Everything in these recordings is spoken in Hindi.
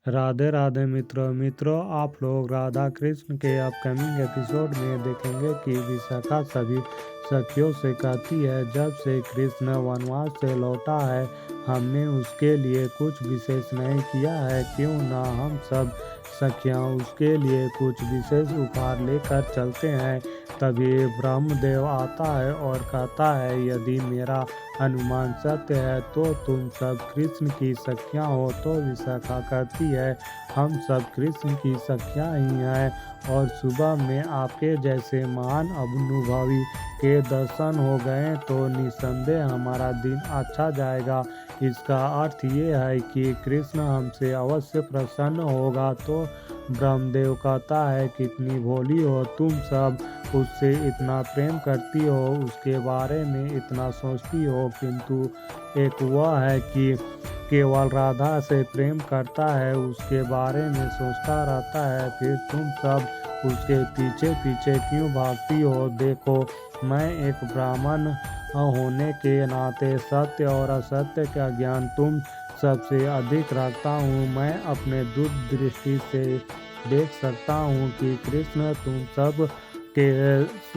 राधे राधे मित्रों आप लोग राधा कृष्ण के अपकमिंग एपिसोड में देखेंगे कि विशाखा सभी सखियों से कहती है, जब से कृष्ण वनवास से लौटा है हमने उसके लिए कुछ विशेष नहीं किया है, क्यों ना हम सब सखियां उसके लिए कुछ विशेष उपहार लेकर चलते हैं। तभी ब्रह्मदेव आता है और कहता है, यदि मेरा अनुमान सत्य है तो तुम सब कृष्ण की सखियां हो। तो विशाखा कहती है, हम सब कृष्ण की सखियां ही हैं और सुबह में आपके जैसे महान अनुभवी के दर्शन हो गए तो निस्संदेह हमारा दिन अच्छा जाएगा। इसका अर्थ ये है कि कृष्ण हमसे अवश्य प्रसन्न होगा। तो ब्रह्मदेव कहता है, कितनी भोली हो तुम सब, उससे इतना प्रेम करती हो, उसके बारे में इतना सोचती हो, किंतु एक वह है कि केवल राधा से प्रेम करता है, उसके बारे में सोचता रहता है, फिर तुम सब उसके पीछे पीछे क्यों भागती हो। देखो, मैं एक ब्राह्मण होने के नाते सत्य और असत्य का ज्ञान तुम सबसे अधिक रखता हूँ। मैं अपने दूरदृष्टि से देख सकता हूँ कि कृष्ण तुम सब के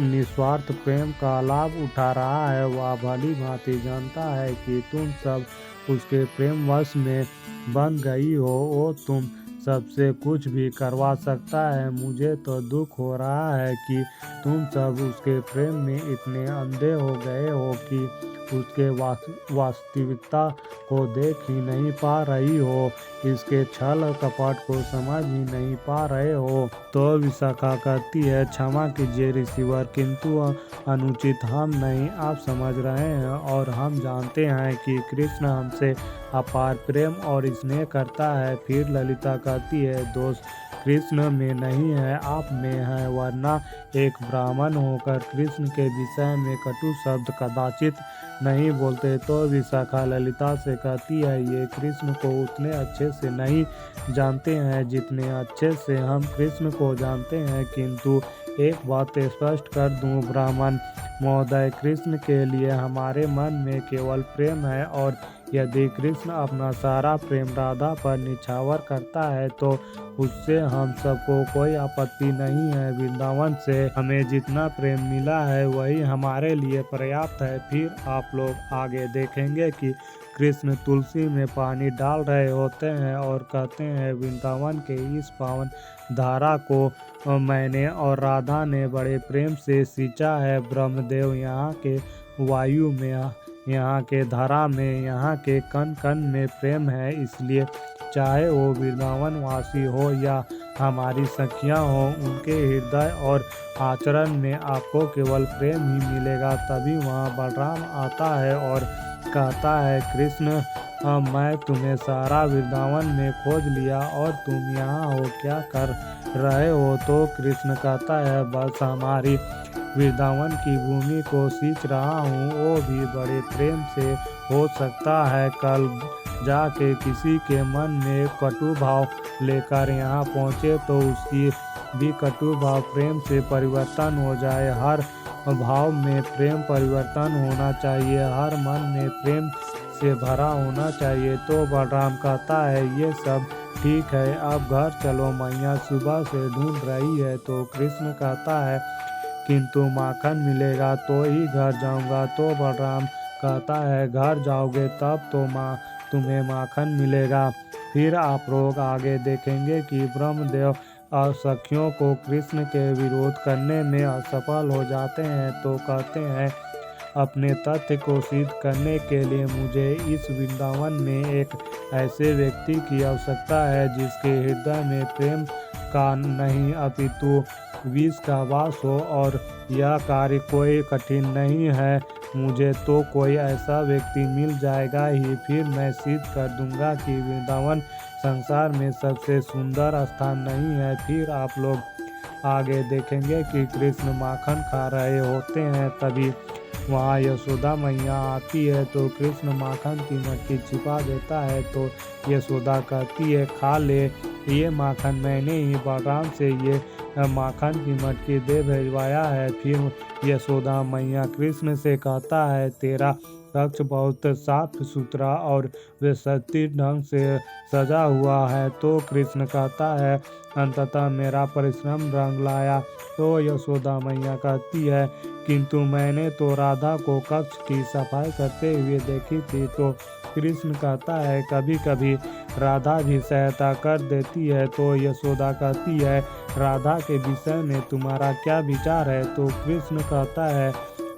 निस्वार्थ प्रेम का लाभ उठा रहा है। वह भली भांति जानता है कि तुम सब उसके प्रेम वश में बन गई हो। वो तुम सबसे कुछ भी करवा सकता है। मुझे तो दुख हो रहा है कि तुम सब उसके प्रेम में इतने अंधे हो गए हो कि उसके वास्तविकता को देख ही नहीं पा रही हो, इसके छल और कपट को समझ ही नहीं पा रहे हो। तो विशाखा कहती है, क्षमा कीजिए ऋषिवर, किंतु अनुचित हम नहीं, आप समझ रहे हैं और हम जानते हैं कि कृष्ण हमसे अपार प्रेम और स्नेह करता है। फिर ललिता कहती है, दोष कृष्ण में नहीं है, आप में है, वरना एक ब्राह्मण होकर कृष्ण के विषय में कटु शब्द कदाचित नहीं बोलते। तो विशाखा ललिता से कहती है, ये कृष्ण को उतने अच्छे से नहीं जानते हैं जितने अच्छे से हम कृष्ण को जानते हैं। किंतु एक बात स्पष्ट कर दूं ब्राह्मण महोदय, कृष्ण के लिए हमारे मन में केवल प्रेम है और यदि कृष्ण अपना सारा प्रेम राधा पर निछावर करता है तो उससे हम सबको कोई आपत्ति नहीं है। वृंदावन से हमें जितना प्रेम मिला है वही हमारे लिए पर्याप्त है। फिर आप लोग आगे देखेंगे कि कृष्ण तुलसी में पानी डाल रहे होते हैं और कहते हैं, वृंदावन के इस पावन धारा को मैंने और राधा ने बड़े प्रेम से सींचा है। ब्रह्मदेव यहाँ के वायु में, यहाँ के धारा में, यहाँ के कण कण में प्रेम है, इसलिए चाहे वो वृंदावन वासी हो या हमारी सखियाँ हो, उनके हृदय और आचरण में आपको केवल प्रेम ही मिलेगा। तभी वहाँ बलराम आता है और कहता है, कृष्ण मैं तुम्हें सारा वृंदावन में खोज लिया और तुम यहाँ हो, क्या कर रहे हो। तो कृष्ण कहता है, बस हमारी वृंदावन की भूमि को सींच रहा हूँ, वो भी बड़े प्रेम से हो सकता है कल जाके किसी के मन में कटु भाव लेकर यहाँ पहुँचे तो उसकी भी कटु भाव प्रेम से परिवर्तन हो जाए। हर भाव में प्रेम परिवर्तन होना चाहिए, हर मन में प्रेम से भरा होना चाहिए। तो बलराम कहता है, ये सब ठीक है, अब घर चलो, मैया सुबह से ढूंढ रही है। तो कृष्ण कहता है, किंतु माखन मिलेगा तो ही घर जाऊंगा। तो बलराम कहता है, घर जाओगे तब तो तुम्हें माखन मिलेगा। फिर आप लोग आगे देखेंगे कि ब्रह्मदेव और सखियों को कृष्ण के विरोध करने में असफल हो जाते हैं तो कहते हैं, अपने तथ्य को सिद्ध करने के लिए मुझे इस वृंदावन में एक ऐसे व्यक्ति की आवश्यकता है जिसके हृदय में प्रेम का नहीं अपितु विष का वास हो, और यह कार्य कोई कठिन नहीं है। मुझे तो कोई ऐसा व्यक्ति मिल जाएगा ही, फिर मैं सिद्ध कर दूंगा कि वृंदावन संसार में सबसे सुंदर स्थान नहीं है। फिर आप लोग आगे देखेंगे कि कृष्ण माखन खा रहे होते हैं, तभी वहाँ यशोदा मैया आती है तो कृष्ण माखन की मटकी छिपा देता है। तो यशोदा कहती है, खा ले, ये माखन मैंने ही बलराम से ये माखन की मटकी दे भेजवाया है। फिर यशोदा मैया कृष्ण से कहता है, तेरा कक्ष बहुत साफ सुथरा और व्यवस्थित ढंग से सजा हुआ है। तो कृष्ण कहता है, अंततः मेरा परिश्रम रंग लाया। तो यशोदा मैया कहती है, किंतु मैंने तो राधा को कक्ष की सफाई करते हुए देखी थी। तो कृष्ण कहता है, कभी कभी राधा भी सहायता कर देती है। तो यशोदा कहती है, राधा के विषय में तुम्हारा क्या विचार है? तो कृष्ण कहता है,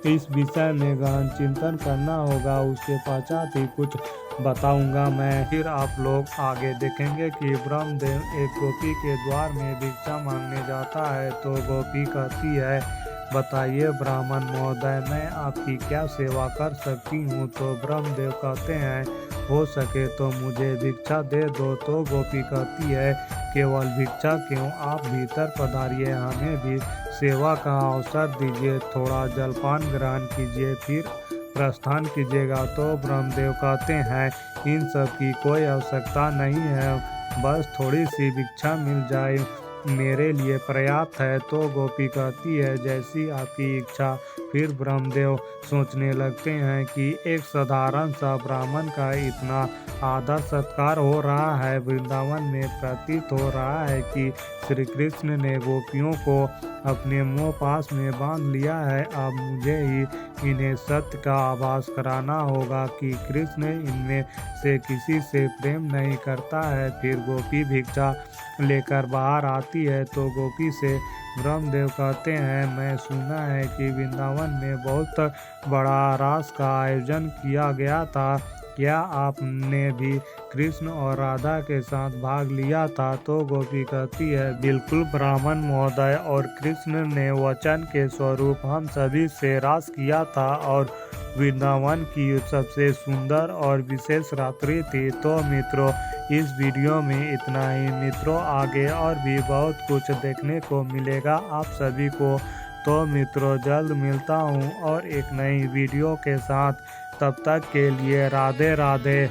इस विषय में गहन चिंतन करना होगा, उसके पश्चात ही कुछ बताऊंगा मैं। फिर आप लोग आगे देखेंगे कि ब्रह्मदेव एक गोपी के द्वार में भिक्षा मांगने जाता है। तो गोपी कहती है, बताइए ब्राह्मण महोदय, मैं आपकी क्या सेवा कर सकती हूँ? तो ब्रह्मदेव कहते हैं, हो सके तो मुझे भिक्षा दे दो। तो गोपी कहती है, केवल भिक्षा क्यों, आप भीतर पधारिए, हमें भी सेवा का अवसर दीजिए, थोड़ा जलपान ग्रहण कीजिए, फिर प्रस्थान कीजिएगा। तो ब्रह्मदेव कहते हैं, इन सब की कोई आवश्यकता नहीं है, बस थोड़ी सी भिक्षा मिल जाए मेरे लिए पर्याप्त है। तो गोपी कहती है, जैसी आपकी इच्छा। फिर ब्रह्मदेव सोचने लगते हैं कि एक साधारण सा ब्राह्मण का इतना आदर सत्कार हो रहा है, वृंदावन में प्रतीत हो रहा है कि श्री कृष्ण ने गोपियों को अपने मोह पास में बांध लिया है। अब मुझे ही इन्हें सत्य का आभास कराना होगा कि कृष्ण इनमें से किसी से प्रेम नहीं करता है। फिर गोपी भिक्षा लेकर बाहर आती है। तो गोपी से ब्रह्मदेव कहते हैं, मैं सुना है कि वृंदावन में बहुत बड़ा रास का आयोजन किया गया था, क्या आपने भी कृष्ण और राधा के साथ भाग लिया था? तो गोपी कहती है, बिल्कुल ब्राह्मण महोदय, और कृष्ण ने वचन के स्वरूप हम सभी से रास किया था और वृंदावन की सबसे सुंदर और विशेष रात्रि थी। तो मित्रों, इस वीडियो में इतना ही। मित्रों, आगे और भी बहुत कुछ देखने को मिलेगा आप सभी को। तो मित्रों, जल्द मिलता हूँ और एक नई वीडियो के साथ। तब तक के लिए राधे राधे।